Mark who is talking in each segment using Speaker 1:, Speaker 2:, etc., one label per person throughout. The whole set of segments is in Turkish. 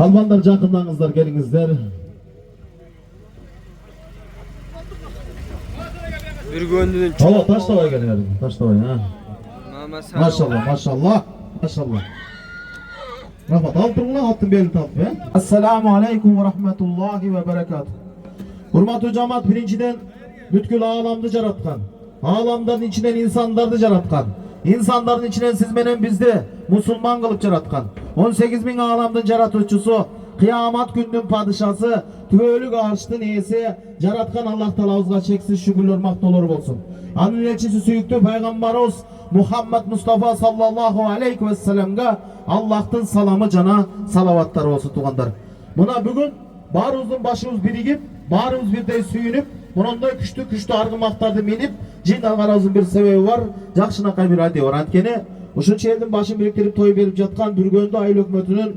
Speaker 1: Balbanlar жақындаңыздар, келіңіздер.
Speaker 2: Бүргөндүнүн чоң.
Speaker 1: Ала таштабай келіңер. Таштабай, ha. Maşallah, maşallah. Maşallah. Rahmat, al turla attın belini tapıp, he? Assalamu aleykum ve rahmetullahi ve berekatuhu. Hurmatı cemaat, birinciden bütkül alamdı jaratkan. Alamların içinden insanlardı jaratkan. İnsanların içinden siz menen bizde musulman kılıp jaratkan. 18 bin alamdın jaratuvchusu, kıyamat gündün padişası, tübölük arştın iyisi, jaratkan Allah Taala'mızga çeksiz şükürler maktolar bolsun. Anın elçisi süyüktü Peygamberimiz Muhammed Mustafa sallallahu aleyhi ve sellem'ga Allah'tın salamı cana salavatlar olsun tuğanlar. Buna bugün barımızın başımız birigip, barımız birden süyünüp, bununla küçtü argımaktardı minip, cin algarazın bir sebebi var, jakşınakay bir hadi var. Antkeni, uşunçu elдің başın biriktirip toy berip жатқан Бүргөнді айыл өкмөтүнүн,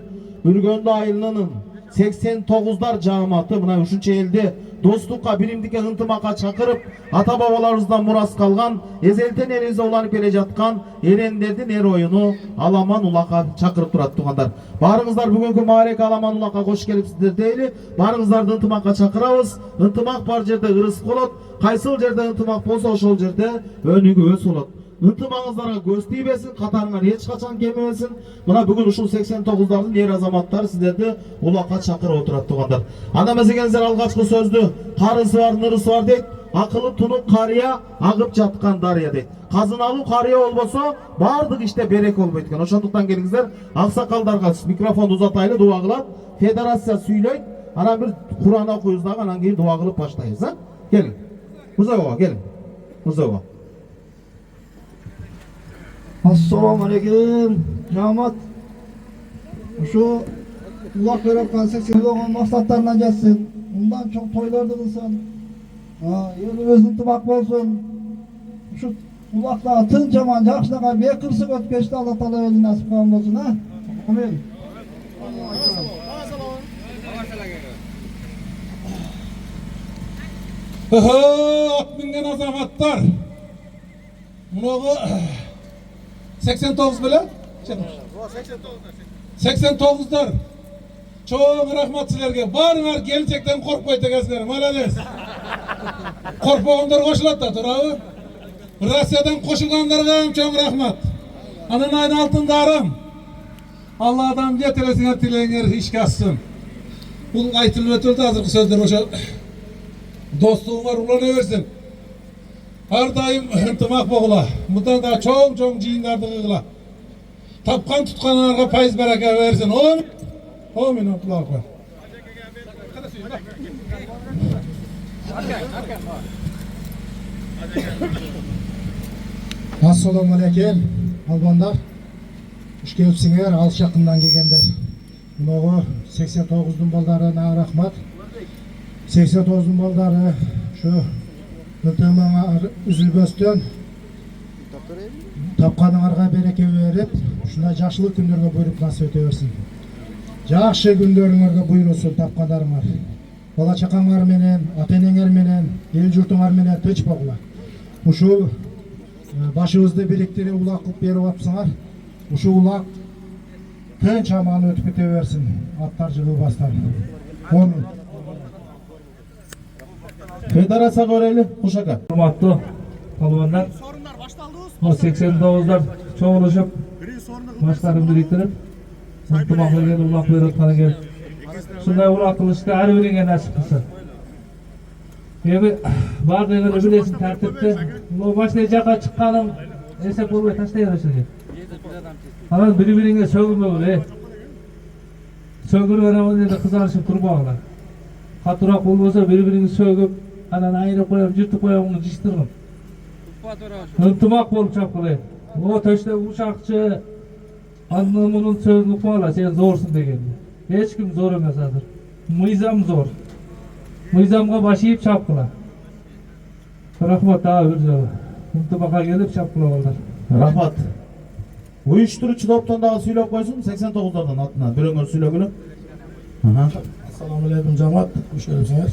Speaker 1: Бүргөнді айылынын 89'lar cemaati buna uşunçu elde dostlukka, birimdikке, ıntımaka çakırıp ata babalarımızdan muras kalgan, ezelten erize olanıp ele жатқан erenderdin er oyunu Alaman Ulaka çakırıp turat tuğanlar. Barыңızдар bugünkü Marek Alaman Ulaka hoş gelipsizler deyli. Barыңыздарды ıntımaka çakırabız. Intımak bar jerde ırıs bolat. Kaysıl jerde ıntımak bolsa oşol jerde önügü ös bolat. Intımağızlara göz tiybesin, katarыңар hiç kaçan kememesin. Buna bugün uşul 89'ların er azamatları sizlerdi Ulaka çakırıp oturat tuğanlar. Adam ezegenizler algaçkı sözdü. Karısı var, nırısı var deyt. Akıllı tunup karıya agıp жатқан darya deyt. Kazınalı karıya olmasa bardık işte berek olmaydı. Oşanduktan gelingizler aksakaldarga mikrofonu uzataylı dua kılap. Federasya süyleyt. Ana bir Kur'an okuyuzdaq, anan keyin dua kılıp başlayız. Ha? Gelin. Muzağa gelin. Muzağa.
Speaker 3: Assalamu alaikum. Rahmat. Şu Allah yaratkan 80 olgan maksatlarına gelsin. Bundan çok toylar da kılsın. Elimiz ıntımақ bolsun. Şu ulakta tın jaman jakşınaga bekirsiz ötüp geçti. Allah Taala özü nasip kılgan bolsun, ha? Amin.
Speaker 4: At mingen azamatlar. Munogu 89 bile? 89'lar. Çok rahmat sizlerge. Barınar gelecekten korkmayın tekesler. Malades. Korkmağınlar koşulat da turabı. Rusya'dan koşulganlarga çok rahmat. Anın ayın altındarım. Allah'dan yetelesine tileğiner iş kassın. Bu aytılıp ötüldü hazırkı sözler oşa. Dostluğun var ulanıversin. Her daim ıntımақ boğula. Bundan da çok jiyindardı kıgıla. Tapkan tutkanlarga payız bereke versin. Amin. Abdullah akbar.
Speaker 3: Assalamu alaikum. Albanlar. Hoş gelipsiңер, alış yakından kelgenler. Munogu 89'dun baldarına rahmat. 89'dun baldары şu ıntımağına üzülböstön tapkanыңарга береке берip, şuna жакшылык күндөргө буйруп насip ете берсин. Жакшы күндөрүңөргө буйрусун тапкандарыңар. Бала чакаңар менен, ата-энеңер менен, эл журтуңар менен тынч болгула. Ушул башыбызды бириктирип улак кылып берип атсаңар, ушул улак тынч аман өтүп кете берсин. Аттар жыгылбастан. Амин.
Speaker 1: Federasya göreli Uşaka.
Speaker 5: Hurmatlı palvanlar, o 89'lar çoğuluşup başlarını biriktirip ıntımaqlı gel, ulaq buyruqtana gel. Şunday ulaq kılışta her birine nasip kılsın. Ebi bar degeni bilesin tertipte. O başta jaka çıqqanın esep olbay taşlayverişir. Anan biri-birine sөгülme bol, Sөгülüp ana dedi kızarışıp turbağlar. Katırak olmasa biri-birini sögüp anan ayırıp koyup, jırtıp koyup onu jıştırgın. Intımақ bolup çapkılayın. O töşte uşakçı anlamının sözünü uqmala, sen zorsun degen. Hiç kim zor emas hazır. Mıyzam zor. Mıyzamga başıyıp çapkıla. Rahmat ağa bir jabı. Intımaqqa gelip çapkıla bollar.
Speaker 1: Rahmat. Uyuşturucu toptan daha süylep koysun 89'lardan atına. Bölüngör süylөгülü.
Speaker 3: Assalamu alaikum cemaat. Hoş gelipsiңер.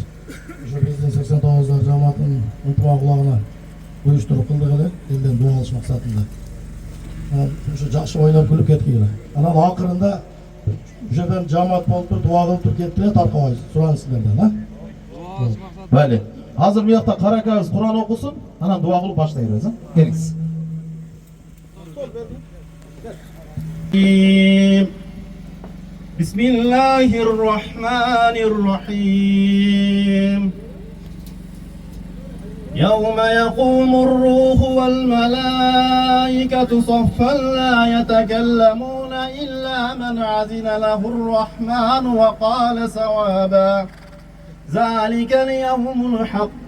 Speaker 3: Şu bizden 89'lar cemaatın ıntımaqlığına uyuşturup kıldık ele, elden dua alış maksatında. Şu жақшы oynap gülüp ketkiyle. Anam akırında Bu yerden cemaat bolup tur, dua kılıp tur kettiler, tarqabayız. Suran sizlerden, ha?
Speaker 1: Böyle. Hazır bu yakta Karakağız Kur'an okusun. Anan dua kılıp başlayırız, ha? Geliniz. Bismillahirrahmanirrahim. يوم يقوم الروح والملائكة صفا لا يتكلمون إلا من عزن له الرحمن وقال صوابا ذلك اليوم الحق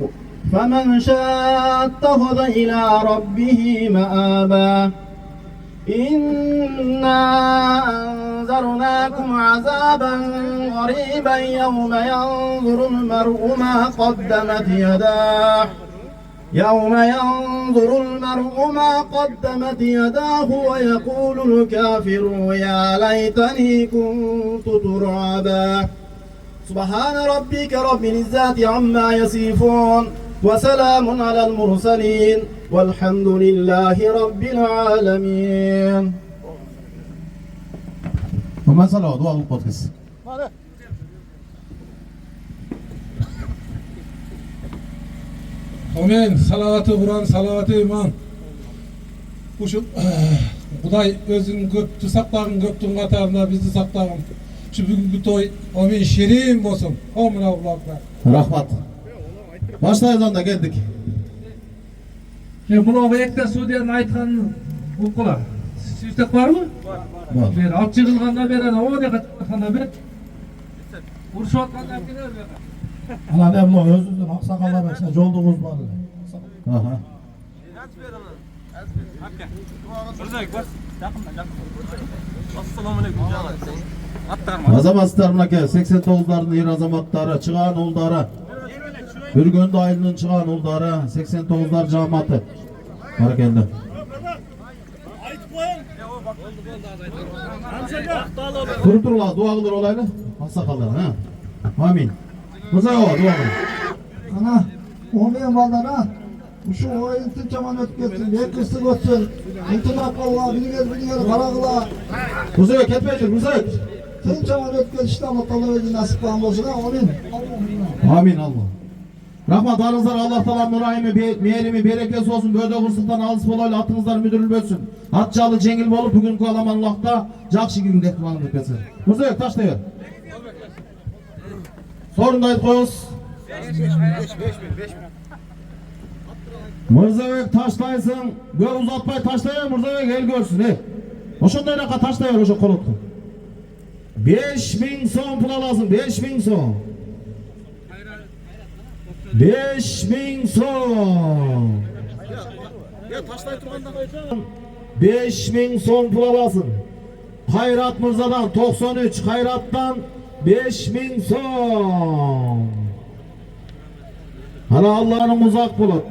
Speaker 1: فمن شاء اتخذ إلى ربه مآبا إنا أنذرناكم عذابا قريبا يوم ينظر المرء ما قدمت يداه ويقول الكافر يا ليتني كنت ترابا سبحان ربك رب العزة عما يصفون وسلام على المرسلين والحمد لله رب العالمين. وما صلوا دعاء القدس.
Speaker 4: Amin. Salavatı Kur'an, salavatı iman. Bu şu Kuday özünün köptü saklagın, köptün katarında bizi saklagın. Şu bugünkü toy amin şirin olsun. Amin Allah'a.
Speaker 1: Rahmat. Başlayalım da geldik.
Speaker 5: Bunu ekte Suudiyanın aytkanını okula. Süstek var mı?
Speaker 1: Var.
Speaker 5: 6 yığılganda beri, 10 yığılganda beri. Uruşu atkandan gider beri.
Speaker 3: Ana ne bu özünden aksakallar mesela yolduğumuz var.
Speaker 1: Aha. Azamatlarına gel, 89'ların yer azamatları, çıkan oldara. Ürgöndü ayının çıkan oldara, 89'lar cemaati. Var kendi. Dururlar, dua kılır olaylı. Aksakallar, ha. Amin. Güzel o, dua kılır.
Speaker 3: Ana, olmayan ballara şu oyun tınçaman ötketsin, yakırsın ötsün. İntimak Allah, bilgez kara kıla.
Speaker 1: Güzel, ketmeyecek, güzel.
Speaker 3: Tınçaman ötket işte Allah verdi nasip falan olsun ha, amin.
Speaker 1: Amin Allah. Rahmat arızlar Allah Teala nurayimi, meğerimi, berekesi olsun. Böyle kursuktan alıs bolayla atınızlar müdürül bölsün. Atçalı cengil bolup bugünkü alamanlıkta jakşı günün dekmanlık etsin. Güzel, taş deyir. Sorundayız koyuz. Mırzabek taştaysın, göz uzatmay taşlayın Mırzabek el görsün he. Oşonday raka taşlayın oşo kolotku. 5000 son pul alasın, 5000 son. 5000 son. 5000 son pul alasın. Hayrat Mırza'dan 93, Hayrat'tan 5000 son. Hala Allah'ın uzak bulut.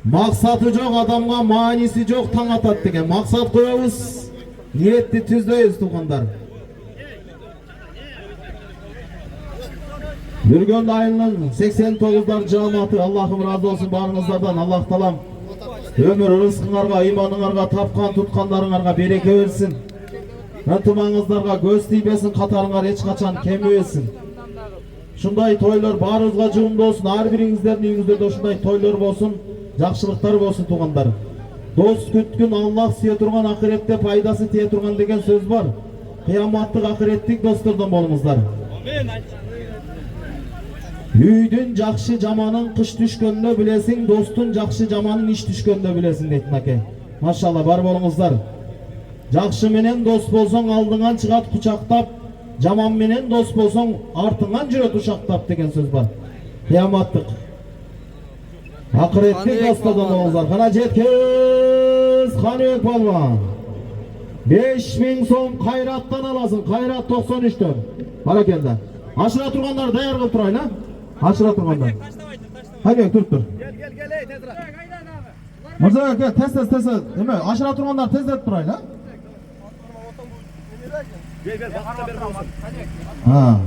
Speaker 1: Maksatı çok adamga manisi çok tan atat degen. Maksat koyabız. Niyetli tüzdeyiz tuğandar. Ürgöndü ayının 89'lar cemaati Allah'ım razı olsun barınızlardan. Allah talam ömür rızkınlarga, imanınlarga, tapkan tutkanlarınlarga bereke versin. Intımağınızlarga göz tiybesin, katarınlar hiç kaçan kemmeyesin. Şunday toylar barınızga cığımda olsun. Her birinizlerin uyingizlerde şunday toylar olsun. Жақшылықтар болсын туғандар. Дос күткін Аллах сүйе тұрған ақиретте пайдасы тие тұрған деген сөз бар. Қияматтық ақиреттік достардан болыңыздар. Үйдің жақшы жаманын қыш түшкөнде білесің, достың жақшы жаманын іш түшкөнде білесің дейтін әке. Машалла бар болыңыздар. Жақшы менен дос болсаң алдыңан шығат құшақтап, жаман менен дос болсаң артыңан жүрет ушақтап деген сөз бар. Қияматтық. Ақыретті достардан болыңыздар. Қана жеткіз Қаныбек балуан. 5000 сом Қайраттан аласың. Қайрат 93-тен. Баракелді. Ашыра тұрғандар даяр қылып тұрайын, а? Ашыра тұрғандар. Қаныбек тұрып тұр. Мырза кел, тез. Еме, ашыра тұрғандар тездетіп тұрайын, а? Ha.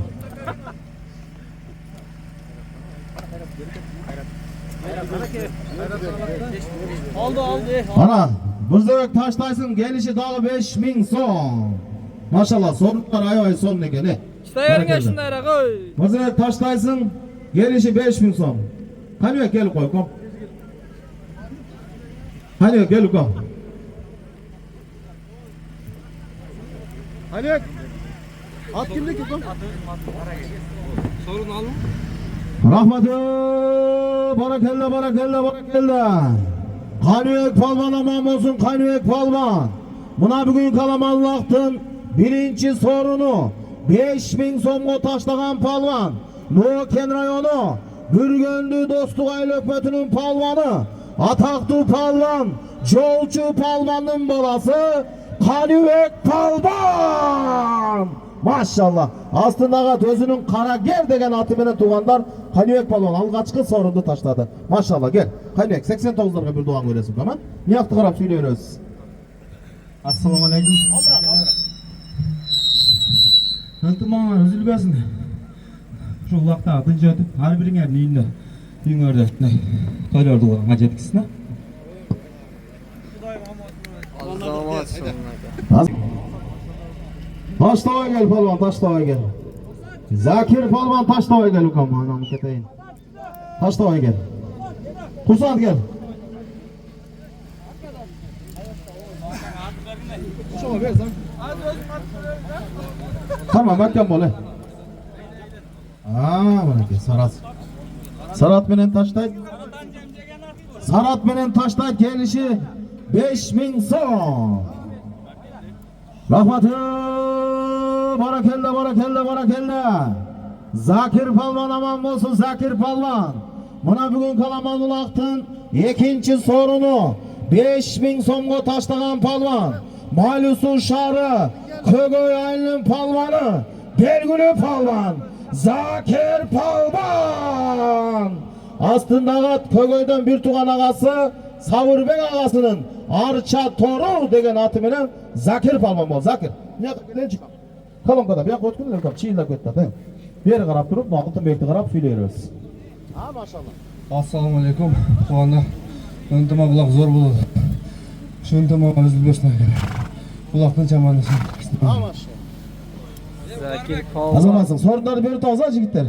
Speaker 2: Aldı.
Speaker 1: Ana, Mırzabek taştaysın gelişi dağı 5000 son. Maşallah sorunlar ay son ne gene.
Speaker 2: İsteyerine şunlara koy.
Speaker 1: Mızrak taştaysın. Gelişi 5000 so'm. Qani yok kelib qo'y, kom. Qani yok kelib kom.
Speaker 2: Hadi. At kimdeki kom? Sorun alın.
Speaker 1: Rahmatı barakalla barakalla barakalla. Qani yok palvan aman olsun, qani yok palvan. Buna bugün Kalamanlıqtın birinci sorunu 5000 so'mga tashlagan palvan. Nuoken rayonu Bürgöndü Dostluk Aylökmeti'nin palvanı, ataklı palvan, Jolçu palvanın balası Kanibek palvan. Maşallah. Aslında özünün Karager degen atı menen tuğanlar Kanibek palvan algaçkı sorundu taşladı. Maşallah gel. Kanibek 89'larga bir doğan göresin tamam. Niyaktı karap söylüyoruz.
Speaker 3: Assalomu alaykum. Iltimos üzülbesin. Şu vaqtda tinch o'tib, har biringlarning uyinglarda to'ylardi ajatkisini.
Speaker 1: Taştava gel palvan, Taştava gel. Zakir palvan Taştava gel ukam anam keteyin. Taştava gel. Kusat gel. Tamam bakkan bole. Mana ke Sarat. Sarat menen Taştay. Sarat menen Taştay gelişi 5000 so'm. Rahmatı barakalla barakalla barakalla. Zakir palvan aman olsun Zakir palvan. Buna bugün Kalamanlıqtın ikinci sorunu 5000 so'mga tashlagan palvan. Malusu şarı Kögöy ayının palvanı Belgülü palvan Zakir palvan. Aslında Kögöy'den bir tuğan ağası Savurbek ağasının Arça Toru degen atı menen Zakir palvan bol. Zakir. Ne gelen çık. Kolonkada bir yak ötkünler kap çiğilla köttü. Bir yere qarap turup Altın Bekti qarap söylüyoruz. Ha maşallah.
Speaker 6: Assalomu alaykum. Quvonda intima buloq zo'r bo'ladi. Shu intima üzülbesin. Buloqdan chamandasin.
Speaker 1: Ha maşallah.
Speaker 2: Zakir palvan.
Speaker 1: Azamansın. Sorunları beri tavza jigitler.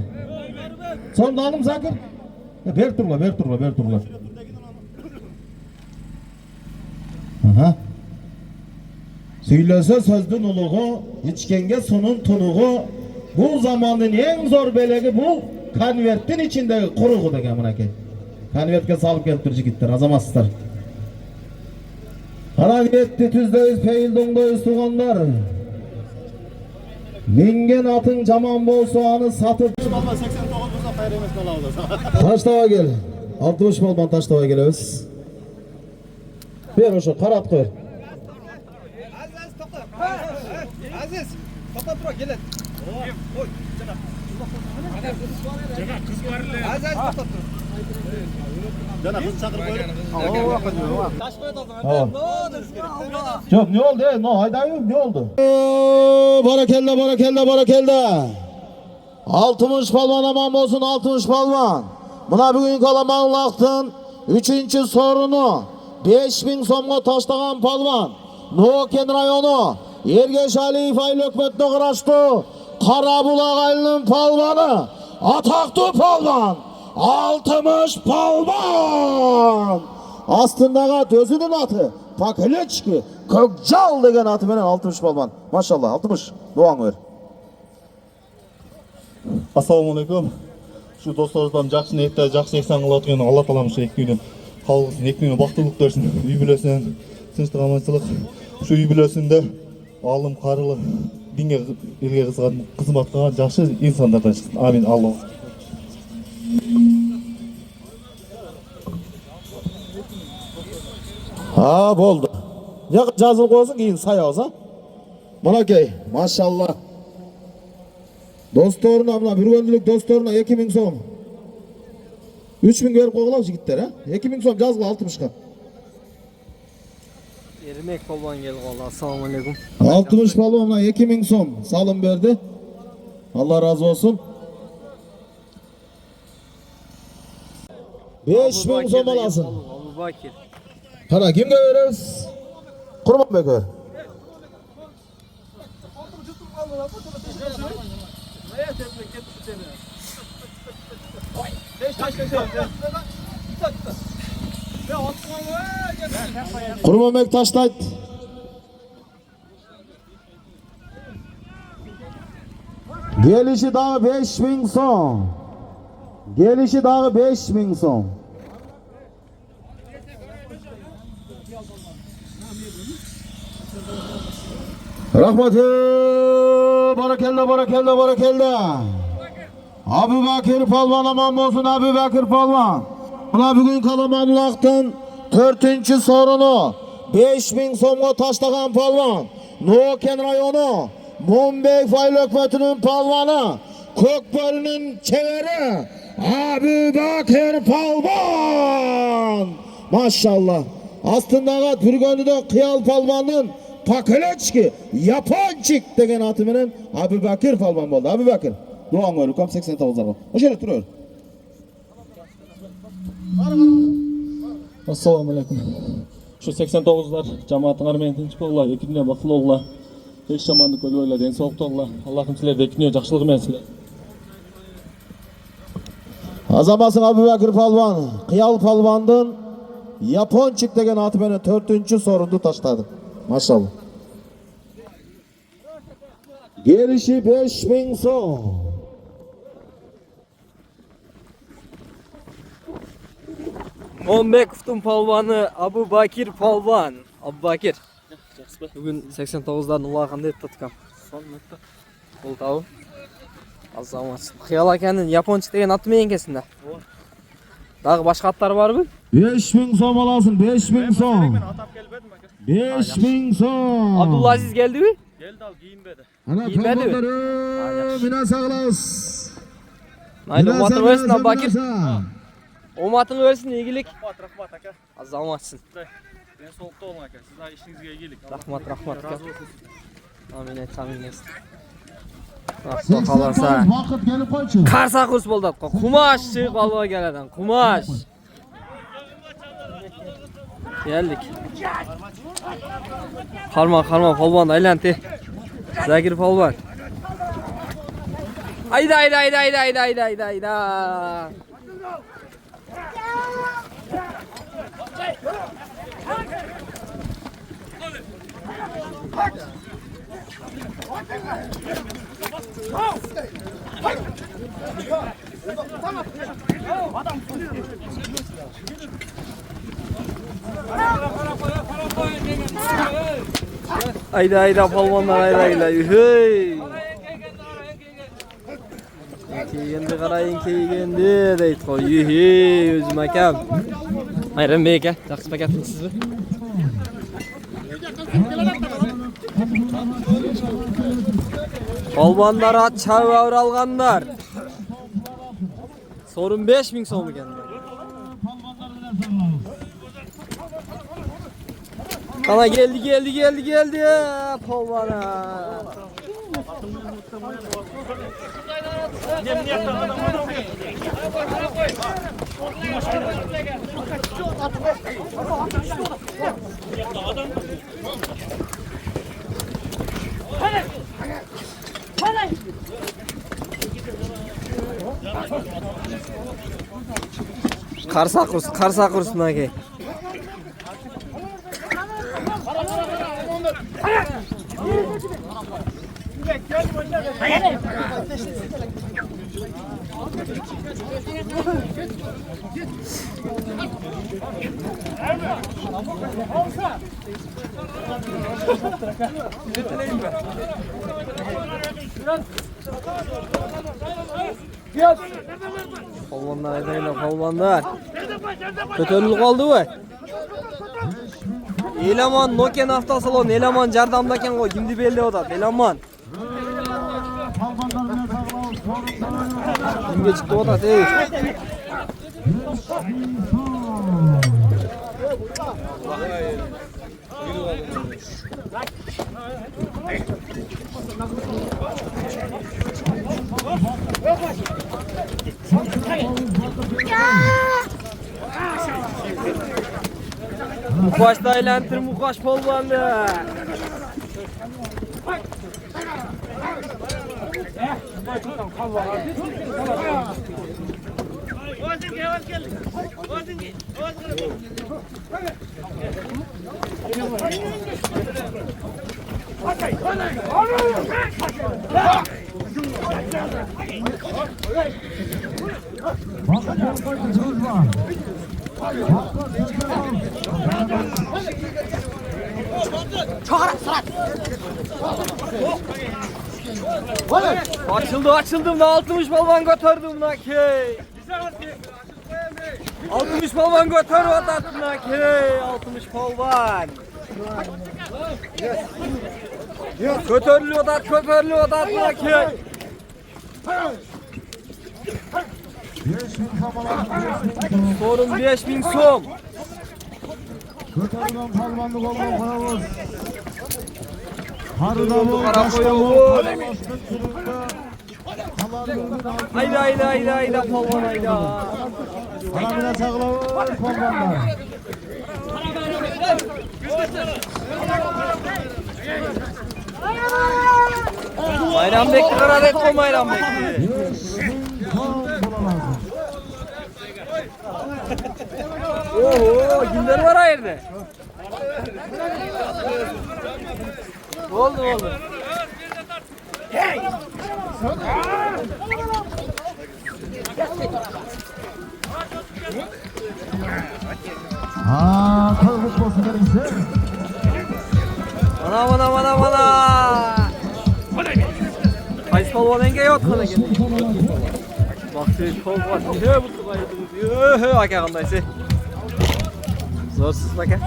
Speaker 1: Sorunu aldım Zakir. Ber turla, ber turla, ber turla. Aha. Söylese sözdün uluğu, içkenge sunun tunuğu, bu zamanın en zor belegi bu konvertin içindeki kuruğu da geminake. Konvertke salıp gelip bir jigitler, azamatsızlar. Karaviyetti tüzdeyiz, peyildondoyiz tuğanlar. Mingen atın caman bolsa anı satıp.
Speaker 7: 89'da hayır emesine aldı.
Speaker 1: Taştava gel. 60 balban Taştava geliriz. Bir oşu karat koy.
Speaker 2: Aziz, to'xtab tur, keladi. Qo'y, janob. Janob, qiz borildi. Aziz, to'xtab tur.
Speaker 7: Jana kız çakır koyup. Taş koyuyordu.
Speaker 1: Çok ne oldu? Ne haydayım ne oldu? Barakella barakella barakella. 60 palvan aman olsun 60 palvan. Buna bugün Kalamanlıqtın 3. sorunu 5000 so'mga tashlagan palvan. Nuoken rayonu Ergeş Aliyev Aylökmet'ne qaraştı. Qarabulaq ayının palvanı. Ataklı palvan. 60 palvan. Aslında özünün atı. Pakeleçki. Kökcal degen atı menen 60 palvan. Maşallah 60. Doğan ver.
Speaker 7: Assalomu alaykum. Şu dostlarımızdan жақсы ниетте жақсы ihsan qilib o'tgan Alloh taolamiz shu ikki uydan qolg'usin, ikki uyni baxtlilik bersin. Uy bilesin, tinchlik amonchilik. Shu uy bilesinde olim qarili dinga elga xizmat qilgan yaxshi insonlardan chiqsin. Amin Alloh.
Speaker 1: Ha bo'ldi. Yo'q jazil qo'ysin keyin sayoz ha. Manakey, maşallah. Dostlarına amına bir günlük dostlarına 2000 so'm. 3000 berip qo'yinglar jigitlar ha. 2000 so'm jazg'il 60 ga.
Speaker 2: Ermek palvan keldi qoldi. Assalomu alaykum.
Speaker 1: 60 palvonga 2000 so'm salım berdi. Allah razı olsun. 5000 so'm olasın.
Speaker 2: Abubakir.
Speaker 1: Qara kimga beramiz? Qurbonbek ver. Kurbanbek taşlayt. Gelişi dağı 5000 so'm. Gelişi dağı 5000 so'm. Rahmatı barakalla barakalla barakalla. Abu Bakır Palvan aman olsun Abu Bakır Palvan. Buna bugün Kalamanlık'tan 4. sorunu 5000 so'mga tashlagan palvon. Nuoken rayonu Mo'nbek Faylokmatining palvoni, Ko'kbelning cheveri Abu Bakır Palvan. Maşallah. Astındaga turganida Qiyal palvonning Pakolechki Yaponchik degan ati bilan Abu Bakır palvon bo'ldi. Abu Bakır. Duo'ng o'rikam 89 zarba. O'sha yerda turaver.
Speaker 8: Assalomu alaykum. Shu 89lar jamoatinglar meni tinch bo'linglar, ekinga baxtlilar. Hech yomonlik bo'lmaylar, den sog'liqlar. Allohim sizlarga ekinga yaxshilik bersin.
Speaker 1: Azamasın Abu Bakır palvon, Qiyal palvondan Yaponchik degan ati bilan 4. sorunni tashladi. Maşallah. Gelişi 5000 so'm.
Speaker 2: Mo'nbekovning palvoni Abu Bakir palvon. Abu Bakir. Bugün 89'dan ulag'im deb tutgan. Bo'ldi ov. Azamat. Qiyal akaning Yaponchik degan ati men enkasida. Dag'i boshqa atlar bormi?
Speaker 1: 5000 so'm olasın, 5000 so'm. 5000 so'm.
Speaker 2: Abdulaziz geldimi?
Speaker 8: Geldi al giyinmedi.
Speaker 1: Ana palvonlarim, mina sağlas.
Speaker 2: Mayli umatını versin Abu Bakir. Umatını versin, iyilik.
Speaker 8: Rahmat aka.
Speaker 2: Azamatsın.
Speaker 8: Ben soğukta olun aka. Sizler işinizge iyilik.
Speaker 2: Rahmat aka.
Speaker 8: Razı olsun.
Speaker 2: Amin et, amin et. Rahmat kalırsa.
Speaker 1: Vaqt kelib qolchi.
Speaker 2: Qarsa kurs bo'ldi. Qumash chiqib olib keladi. Qumash. Geldik. Harman polvon aylanti. Zakir polvon. Ayda. Ayda polvonlar ayda. Hey. Keygendi qarayın keygendi deydi qo'y. Hey, o'zim akam. Mayranbek aka, yaxshi pakatimsizmi? Polvonlar atchab alganlar. Sorun 5000 so'm ekan. Ana geldi polvona. Qarsa kurs nake. Polvonlar aytaylar, polvonlar. Ko'tarilib qoldi voy. Elaman Nokia'nın avtosalon, Elaman jardamdakan qo'y, kimdi belli o'tadi, Elaman. Kimga chiqdi o'tadi, ey. Mukaş'ta aylantir Mukaş polvonlar. Açıldım da 60 balvan götürdüm da ki. 60 balvan götür odattın da ki. 60 balvan. Kötörlü odat da ki. Sorun 5000 so'm.
Speaker 1: Ko'tarilgan palvonlik olgan qo'yamiz. Qarida bu
Speaker 2: Qarab qo'yamiz. Ayda palvon ayda.
Speaker 1: Qaramina saqlab palvonlar.
Speaker 2: Bayramdek karar etme Bayramdek. Oho, günler var ayırdı. Oldu.
Speaker 1: Kılıç olsun gelirse.
Speaker 2: Mana. Qaysi polvon enge yotgan ekan. Baxtsiz polvon. Ne bu tugaydınız? Yo, aka qandaysiz? Zo'rsiz aka.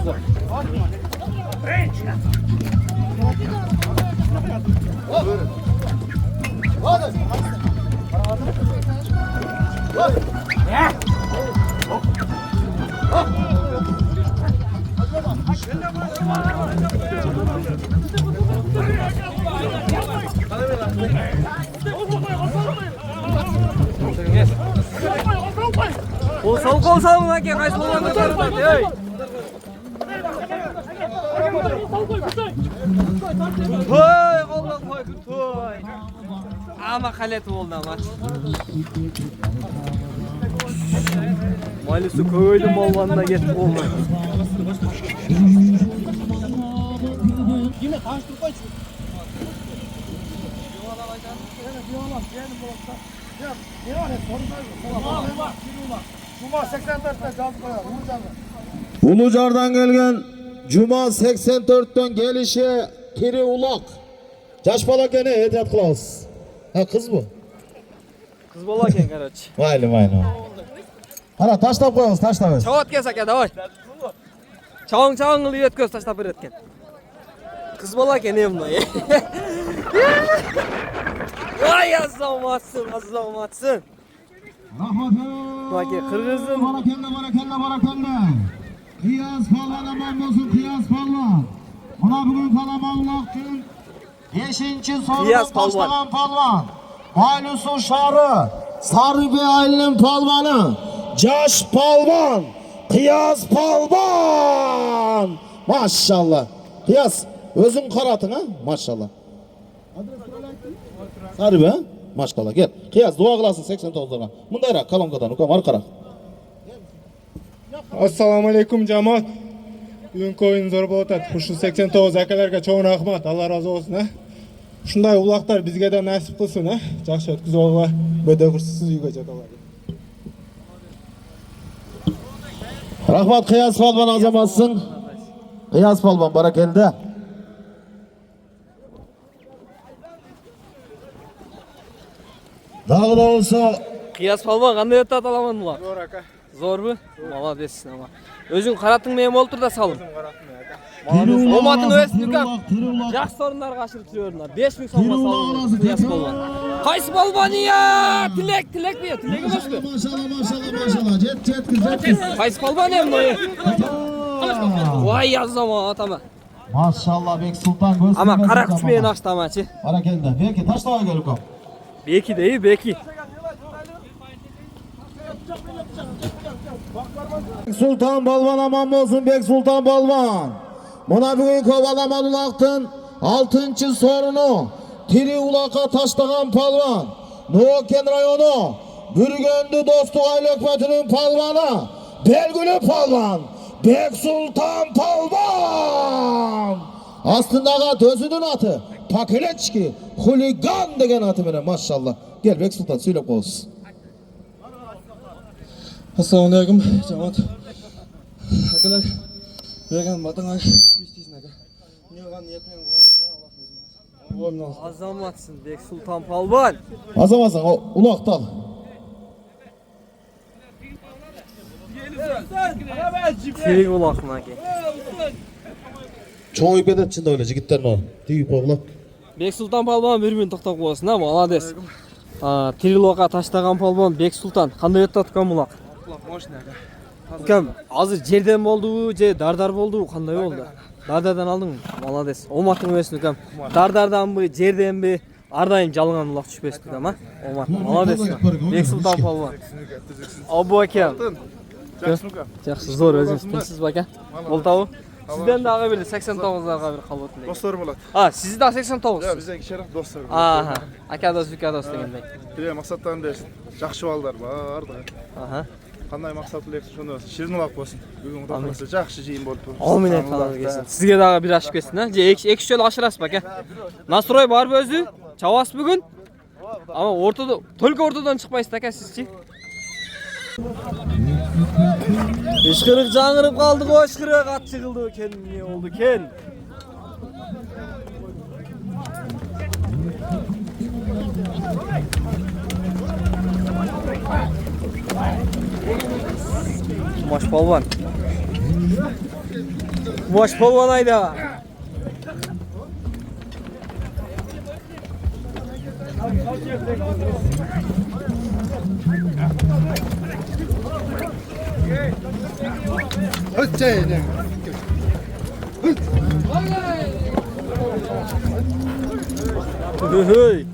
Speaker 2: Kol sal mı ki kaç polvon götürdü? Hey. Toy, koldan koy toy. Ama kalet oldu ama. Maalesef koydum balvanına getip oldu.
Speaker 1: Ulucar'dan gelgen Cuma 84'ten gelişi Kiri Ulak. Yaş bala gene hediyat kılavuz. Ha kız bu.
Speaker 2: Kız bola eken karaç.
Speaker 1: Mayli. Ana taşlap koyalım taşlap.
Speaker 2: Çavat kelsak ya davay. Çağın ılığı etköz taşlap bir etken. Kız bola eken ne bunlar? Vay azlamatsın. Bak ya Kırgız'ın.
Speaker 1: Barakende. Kıyas palvan aman olsun kıyas palvan. Ona bugün kalabalık gün 5. sorunu başlayan palvan. Baylusu Şarı. Sarıbe ailenin palvanı. Caş palvan. Kıyas palvan. Maşallah. Kıyas özün karatın ha maşallah. Sarıbe maşallah gel. Kıyas dua kılasın 89'lara. Mundayra kalamkadan ukam arkara.
Speaker 6: Assalamu alaikum cemaat. Bugungi o'yin zo'r bo'lyapti. Shu 89 akalarga cho'ng rahmat. Alloh rozi bo'lsin. Shunday uloqlar bizga da nasib qilsin. Yaxshi o'tkazib va beda kursiz uygacha qoladi.
Speaker 1: Rahmat Kıyas palvan azamatsın. Kıyas palvan barakelde. Dağı da olsa
Speaker 2: Kıyas palvan qanday o'tadi alaman bular?
Speaker 6: Zo'r aka.
Speaker 2: Zo'r bu? Молодецсің ama. Özün qaratың men bo'lib tur da salım.
Speaker 1: Tirulaq
Speaker 2: Omadın
Speaker 1: alası,
Speaker 2: ösün ukam.
Speaker 1: tirulaq.
Speaker 2: Yaxşı sorunlar qaşırıp жүрөрлөр. 5000 so'mga salım. Kıyas palvan. Qaysi palvan ya? Tilek bu ya. Tilek emasmi?
Speaker 1: Maşallah. Jet.
Speaker 2: Qaysi palvan hem bu? Vay yazama atama.
Speaker 1: Maşallah Bek Sultan göz.
Speaker 2: Ama qara kuch men açtamachi.
Speaker 1: Barakelde. Beki taşlava gel ukam.
Speaker 2: Beki değil, beki.
Speaker 1: Sultan Balvan aman olsun Bek Sultan Balvan. Buna bugün kovalamalılaktın 6. sorunu tiri ulaka taşlagan palvan. Nuoken rayonu Bürgöndü Dostluk Aile Hükümeti'nin palvanı, belgülü palvan, Bek Sultan Palvan. Aslındaga dözünün atı, Pakeletçki, Huligan degen atı mene maşallah. Gel Bek Sultan söylep koysun.
Speaker 6: Assalamu alaikum cemaat. Akalar bergen batыңа isteysin aka. Ne olgan niyetmen kılmasang Allah razı
Speaker 2: Azamatsın Bek Sultan Palvan.
Speaker 1: Azamazsan o ulakta al.
Speaker 2: Terik ulakına ki.
Speaker 1: Çoğuyup edip içinde öyle jigitlerin o. Deyip oğlak.
Speaker 2: Bek Sultan Palvan bir min toktap koyasın ha, молодец. Тирилока таштаган Palvan Bek Sultan. Кандай өтүп аткан булак? Кем? Азыр жерден болду, же дардар болду, кандай болду? Дардардан алдың, молодец. Оматың өсүн кем. Дардарданбы, жерденби? Ар дайым жалган улак түшпөсүн кем, а? Омат, молодец. Бек Sultan Palvan. Абу акем. Жақсы, зор өзіңіз пенсіз бака. Болтауы? Сізден дағы білді 89-ға бір қалып өтіндей.
Speaker 6: Dostlar болады.
Speaker 2: Сізді дағы 89?
Speaker 6: Ya bize kişiler dostlar.
Speaker 2: Ака дос, үкі дос дегендей.
Speaker 6: Bire maksattan dersin. Жақшы балдар бар да. Қандай мақсат тілексін шоны ширин улак болсын. Бүгін құдай қаласа жақсы жиын болып тұр.
Speaker 2: Амин айтқаныңыз келсін. Сізге дағы бір ашып келсін, же екі жол ашырасыз бака. Настрой бар өзі, чабасыз бүгін. Ama ortada, только ortadan çıkmayız taka sizce. Işkırık жаңырып kaldık o ışkırık at çıkıldı ken ne oldu ken? Kumaş Palvan. Kumaş Palvan ayda. Hey.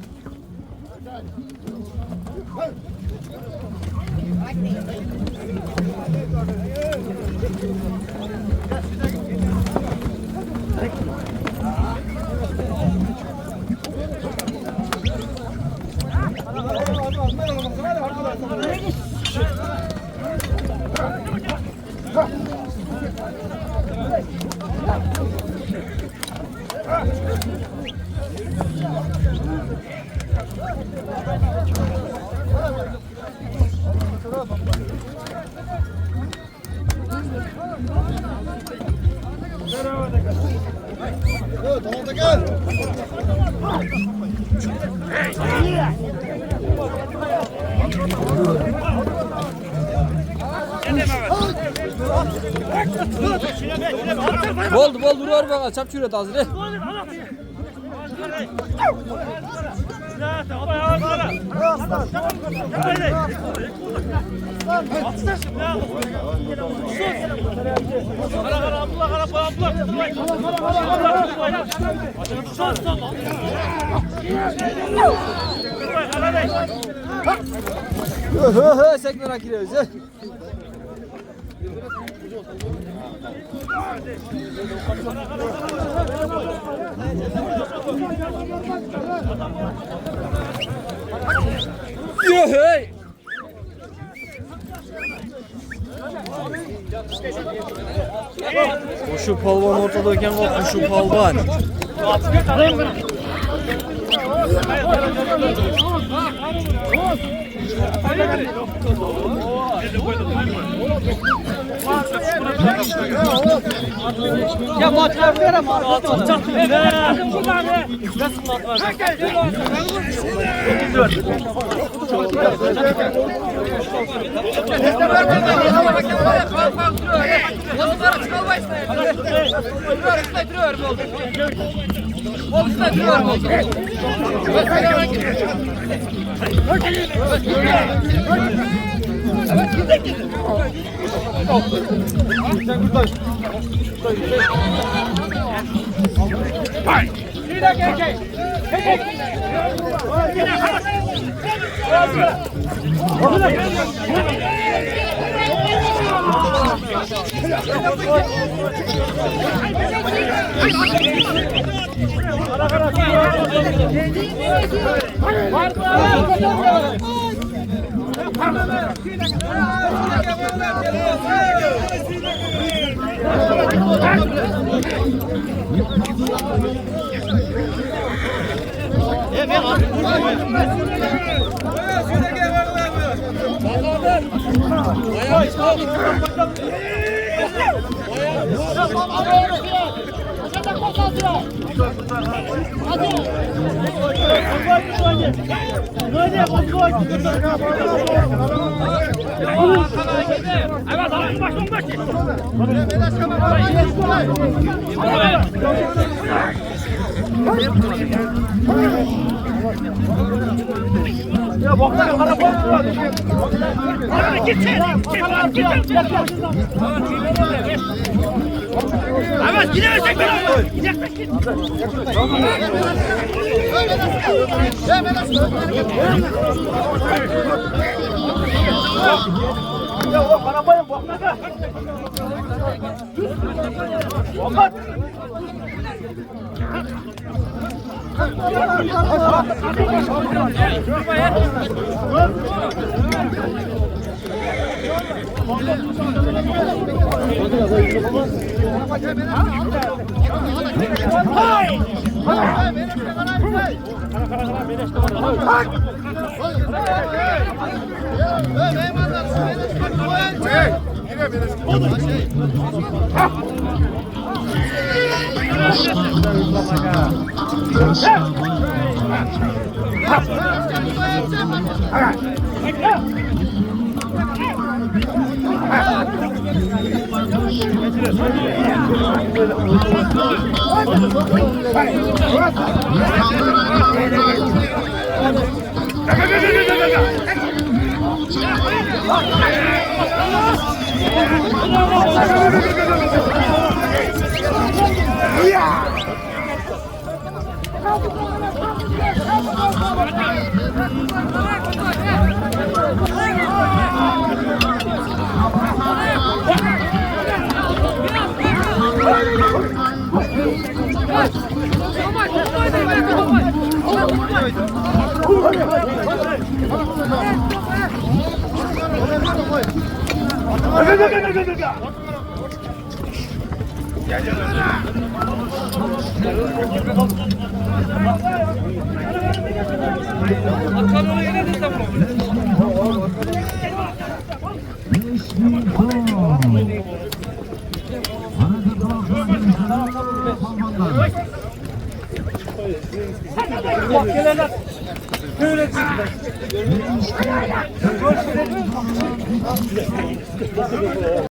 Speaker 2: Boldu vuruyor bana çap çüret hazır. Sekmen akiliyoruz. Hey! Koşu Palvan ortadayken o Koşu Palvan. Ya maçlar verem abi.